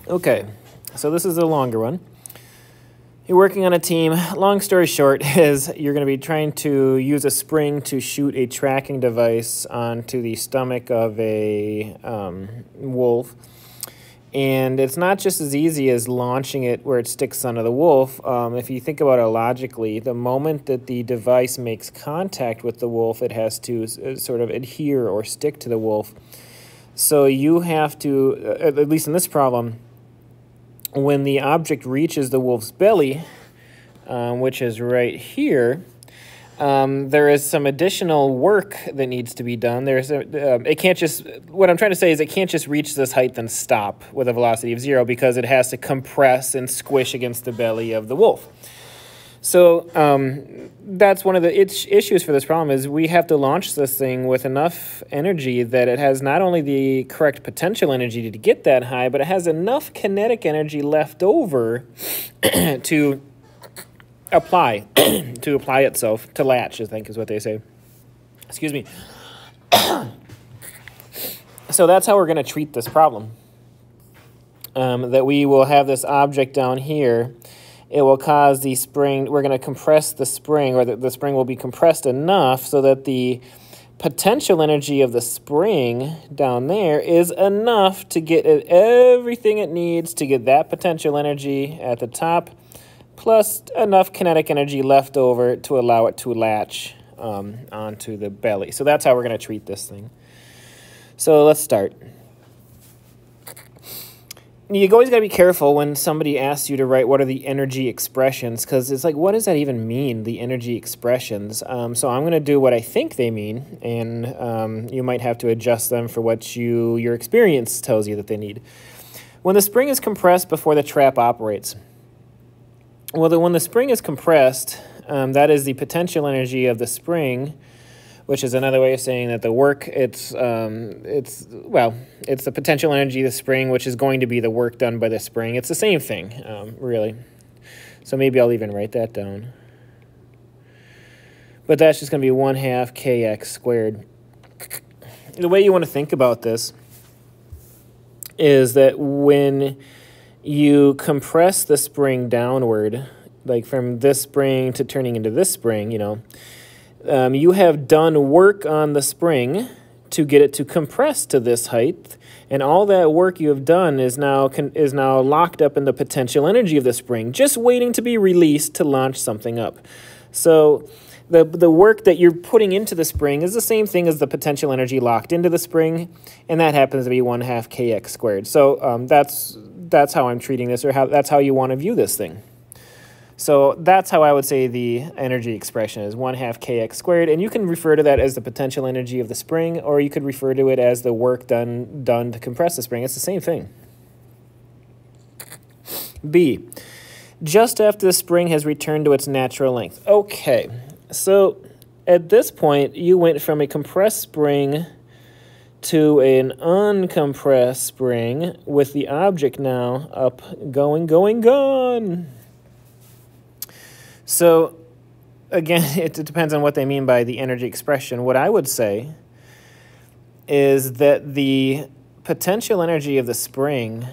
Okay, so this is a longer one. You're working on a team. Long story short is you're going to be trying to use a spring to shoot a tracking device onto the stomach of a wolf. And it's not just as easy as launching it where it sticks onto the wolf. If you think about it logically, the moment that the device makes contact with the wolf, it has to sort of adhere or stick to the wolf. So you have to, at least in this problem, when the object reaches the wolf's belly, which is right here, there is some additional work that needs to be done. It can't just, what I'm trying to say is it can't just reach this height and stop with a velocity of 0 because it has to compress and squish against the belly of the wolf. So that's one of the issues for this problem is we have to launch this thing with enough energy that it has not only the correct potential energy to get that high, but it has enough kinetic energy left over to apply itself, to latch, I think is what they say. Excuse me. So that's how we're going to treat this problem. That we will have this object down here. It will cause the spring, we're going to compress the spring, or the spring will be compressed enough so that the potential energy of the spring down there is enough to get it everything it needs to get that potential energy at the top, plus enough kinetic energy left over to allow it to latch onto the belly. So that's how we're going to treat this thing. So let's start. You always got to be careful when somebody asks you to write what are the energy expressions, because it's like, what does that even mean, the energy expressions? So I'm going to do what I think they mean, and you might have to adjust them for what your experience tells you that they need. When the spring is compressed before the trap operates. Well, when the spring is compressed, that is the potential energy of the spring, which is another way of saying that the work, it's the potential energy of the spring, which is going to be the work done by the spring. It's the same thing, really. So maybe I'll even write that down. But that's just going to be 1/2 kx squared. The way you want to think about this is that when you compress the spring downward, like from this spring to turning into this spring, you have done work on the spring to get it to compress to this height, and all that work you have done is now locked up in the potential energy of the spring, just waiting to be released to launch something up. So the work that you're putting into the spring is the same thing as the potential energy locked into the spring, and that happens to be 1/2 kx squared. So that's how I'm treating this, or that's how you want to view this thing. So that's how I would say the energy expression is 1/2 kx squared, and you can refer to that as the potential energy of the spring, or you could refer to it as the work done to compress the spring. It's the same thing. B, just after the spring has returned to its natural length. Okay, so at this point, you went from a compressed spring to an uncompressed spring with the object now up, gone. So, again, it depends on what they mean by the energy expression. What I would say is that the potential energy of the spring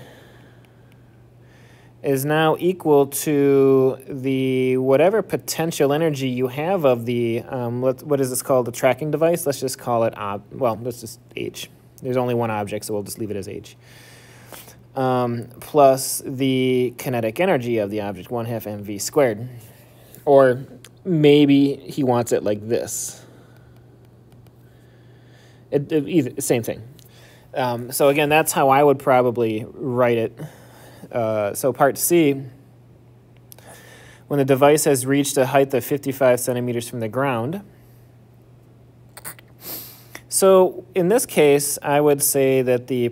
is now equal to the whatever potential energy you have of the, what is this called, the tracking device? Let's just call it, let's just H. There's only one object, so we'll just leave it as H. Plus the kinetic energy of the object, 1/2 mv squared. Or maybe he wants it like this. Same thing. So again, that's how I would probably write it. So part C, when the device has reached a height of 55 centimeters from the ground. So in this case, I would say that the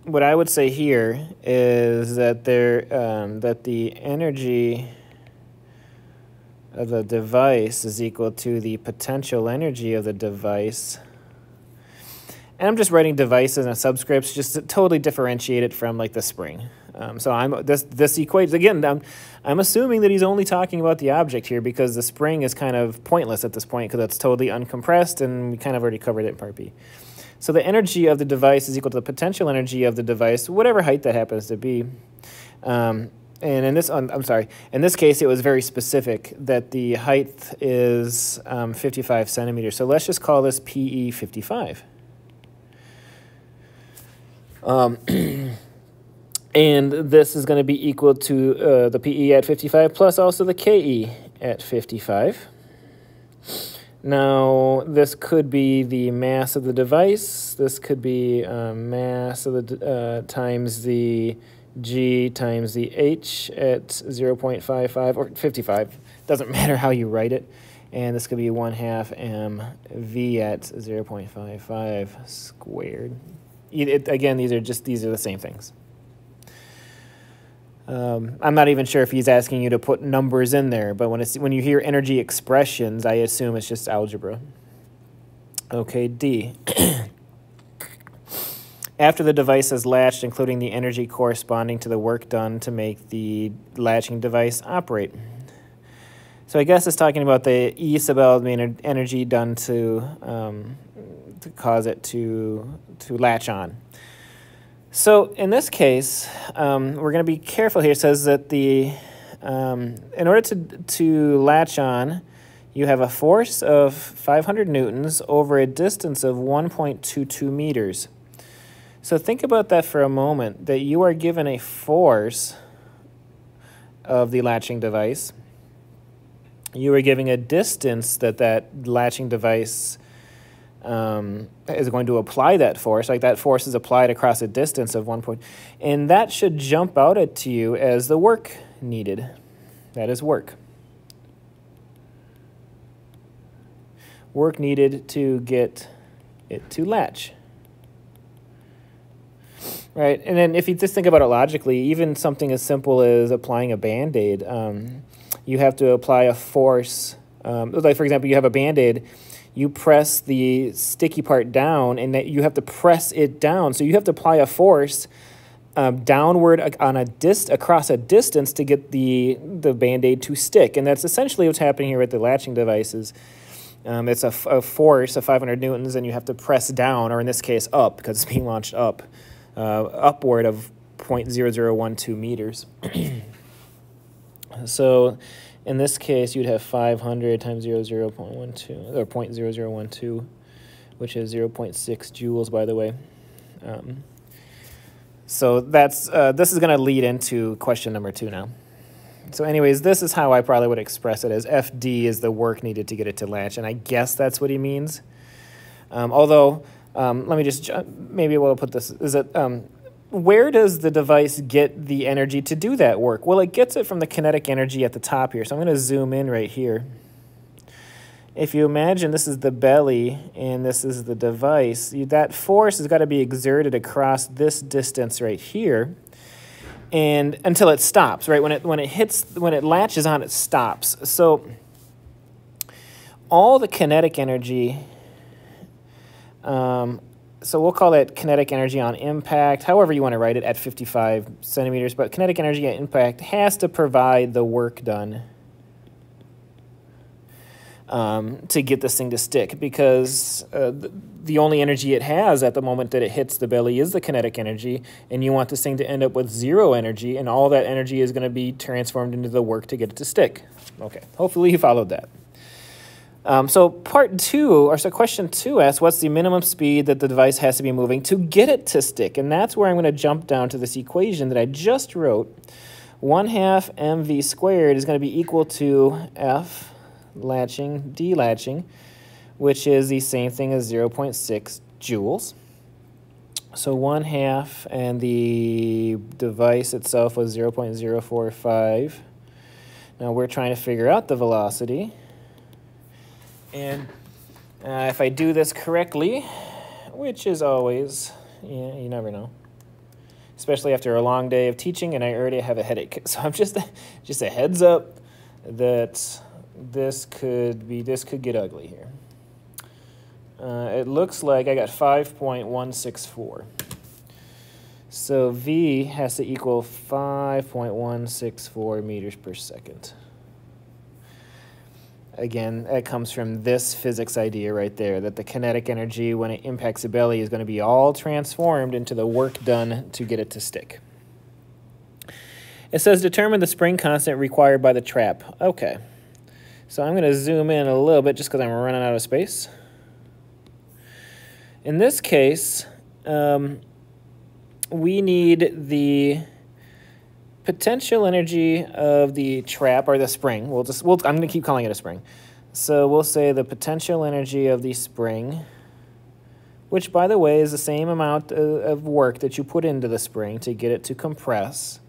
what I would say here is that that the energy of the device is equal to the potential energy of the device And I'm just writing devices and subscripts just to totally differentiate it from like the spring. So I'm this equation again. I'm assuming that he's only talking about the object here because the spring is kind of pointless at this point because it's totally uncompressed, and we kind of already covered it in part B. So the energy of the device is equal to the potential energy of the device, whatever height that happens to be. And in this case, it was very specific that the height is 55 centimeters. So let's just call this PE 55. And this is going to be equal to the PE at 55 plus also the KE at 55. Now, this could be the mass of the device. This could be mass of the times the G times the H at 0.55 or 55. Doesn't matter how you write it. And this could be 1/2 mV at 0.55 squared. Again, these are the same things. I'm not even sure if he's asking you to put numbers in there, but when you hear energy expressions, I assume it's just algebra. Okay, D. After the device is latched, including the energy corresponding to the work done to make the latching device operate. So I guess it's talking about the E sub L being energy done to cause it to latch on. So in this case, we're going to be careful here. It says that in order to latch on, you have a force of 500 newtons over a distance of 1.22 meters. So think about that for a moment, that you are given a force of the latching device. You are giving a distance that latching device is going to apply that force. Like that force is applied across a distance of 1 point. And that should jump out at you as the work needed. That is work. Work needed to get it to latch. Right, and then if you just think about it logically, even something as simple as applying a Band-Aid, you have to apply a force. Like for example, you have a Band-Aid, you press the sticky part down, and that you have to press it down. So you have to apply a force downward on across a distance to get the Band-Aid to stick. And that's essentially what's happening here with the latching devices. It's a force of 500 newtons, and you have to press down, or in this case up, because it's being launched up, upward of 0.0012 meters. So in this case, you'd have 500 times 0.12, or 0.0012, which is 0.6 joules, by the way. So that's this is going to lead into question number 2 now. So anyways, this is how I probably would express it, as FD is the work needed to get it to latch, and I guess that's what he means. Although, let me just, maybe we'll put this, is that, where does the device get the energy to do that work? Well, it gets it from the kinetic energy at the top here. So I'm going to zoom in right here. If you imagine this is the belly and this is the device, that force has got to be exerted across this distance right here, and until it stops, right? When it latches on, it stops. So all the kinetic energy, so we'll call that kinetic energy on impact, however you want to write it, at 55 centimeters. But kinetic energy at impact has to provide the work done to get this thing to stick, because the only energy it has at the moment that it hits the belly is the kinetic energy, and you want this thing to end up with 0 energy, and all that energy is going to be transformed into the work to get it to stick. Okay, hopefully you followed that. So question 2 asks, what's the minimum speed that the device has to be moving to get it to stick? And that's where I'm going to jump down to this equation that I just wrote. 1/2 mv squared is going to be equal to F latching, D latching, which is the same thing as 0.6 joules. So 1/2, and the device itself was 0.045. Now we're trying to figure out the velocity. And if I do this correctly, which is always, you never know, especially after a long day of teaching and I already have a headache. So I'm just a heads up that this could get ugly here. it looks like I got 5.164. So V has to equal 5.164 meters per second. Again, that comes from this physics idea right there, that the kinetic energy when it impacts the belly is going to be all transformed into the work done to get it to stick. It says determine the spring constant required by the trap. Okay, so I'm going to zoom in a little bit just because I'm running out of space. In this case, we need the potential energy of the trap, or the spring. I'm going to keep calling it a spring. So we'll say the potential energy of the spring, which, by the way, is the same amount of work that you put into the spring to get it to compress.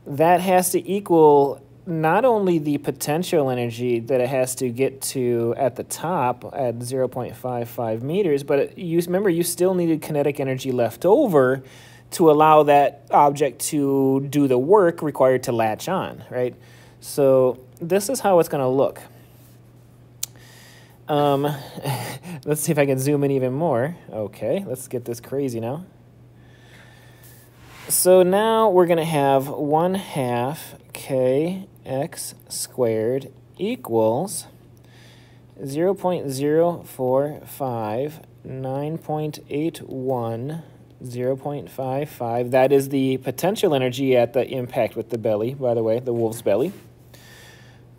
That has to equal not only the potential energy that it has to get to at the top at 0.55 meters, but remember, you still needed kinetic energy left over to allow that object to do the work required to latch on, right? So this is how it's going to look. Let's see if I can zoom in even more. Okay, let's get this crazy now. So now we're going to have 1/2 kx squared equals 0.045 9.81 0.55. That is the potential energy at the impact with the belly, by the way, the wolf's belly.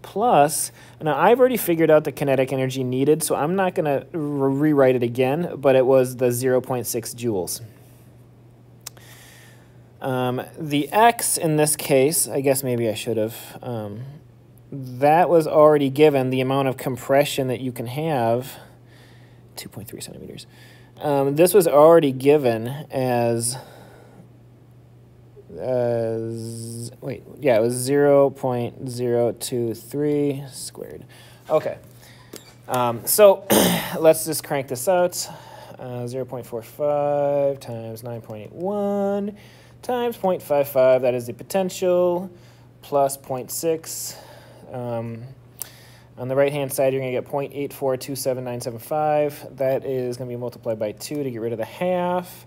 Plus, now I've already figured out the kinetic energy needed, so I'm not going to rewrite it again, but it was the 0.6 joules. The x in this case, I guess maybe I should have, that was already given, the amount of compression that you can have, 2.3 centimeters. This was already given as it was 0.023 squared. Okay, so let's just crank this out. 0.45 times 9.81 times 0.55, that is the potential, plus 0.6. On the right-hand side, you're going to get 0.8427975. That is going to be multiplied by 2 to get rid of the half.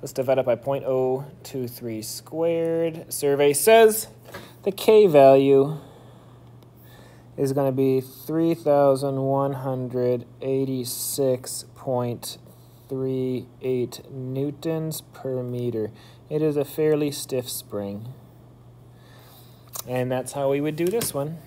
Let's divide it by 0.023 squared. Survey says the K value is going to be 3,186.38 newtons per meter. It is a fairly stiff spring. And that's how we would do this one.